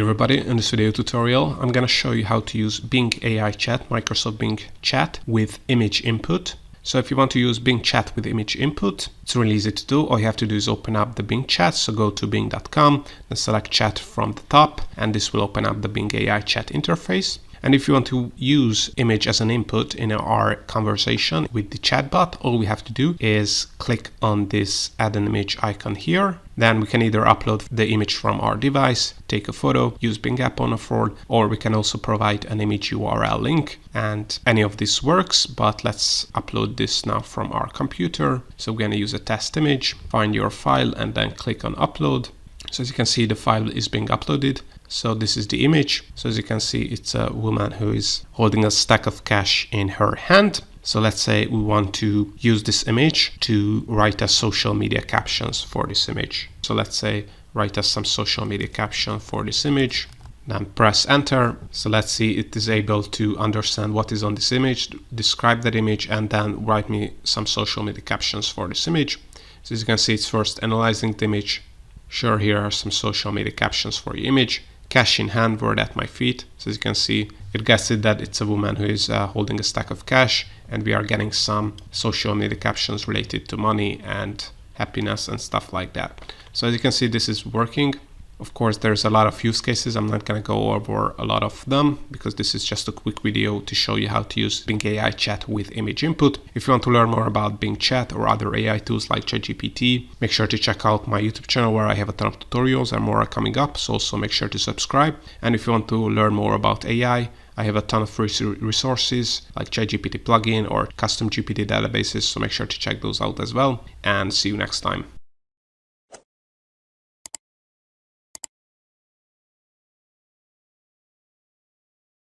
everybody, in this video tutorial I'm going to show you how to use Bing AI Chat, Microsoft Bing Chat with image input. So if you want to use Bing Chat with image input, it's really easy to do. All you have to do is open up the Bing Chat. So go to bing.com and select Chat from the top, and this will open up the Bing AI Chat interface. And if you want to use image as an input in our conversation with the chatbot, all we have to do is click on this add an image icon here. Then we can either upload the image from our device, take a photo, use Bing App on a phone, or we can also provide an image URL link. And any of this works, but let's upload this now from our computer. So we're going to use a test image, find your file, and then click on upload. So as you can see, the file is being uploaded. So this is the image. So as you can see, it's a woman who is holding a stack of cash in her hand. So let's say we want to use this image to write us social media captions for this image. So let's say write us some social media caption for this image. Then press enter. So let's see it is able to understand what is on this image, describe that image, and then write me some social media captions for this image. So as you can see, it's first analyzing the image. Sure, here are some social media captions for your image. Cash in hand, word at my feet. So as you can see, it guesses that it's a woman who is holding a stack of cash, and we are getting some social media captions related to money and happiness and stuff like that. So as you can see, this is working. Of course, there's a lot of use cases. I'm not going to go over a lot of them because this is just a quick video to show you how to use Bing AI Chat with image input. If you want to learn more about Bing Chat or other AI tools like ChatGPT, make sure to check out my YouTube channel where I have a ton of tutorials and more are coming up. So also make sure to subscribe. And if you want to learn more about AI, I have a ton of free resources like ChatGPT plugin or custom GPT databases. So make sure to check those out as well. And see you next time.